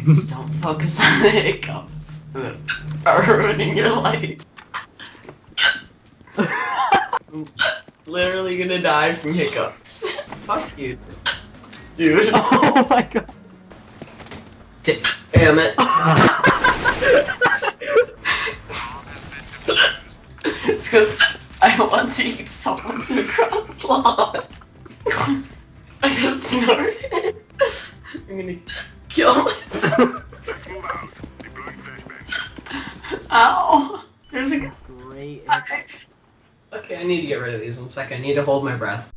Just don't focus on the hiccups. Are ruining your life. I'm literally gonna die from hiccups. Fuck you. Dude. Oh my god. Damn it. It's because I want to eat someone across lawn. I just snorted. I'm gonna kill myself. Ow! There's a Great. Okay, I need to get rid of these. 1 second. I need to hold my breath.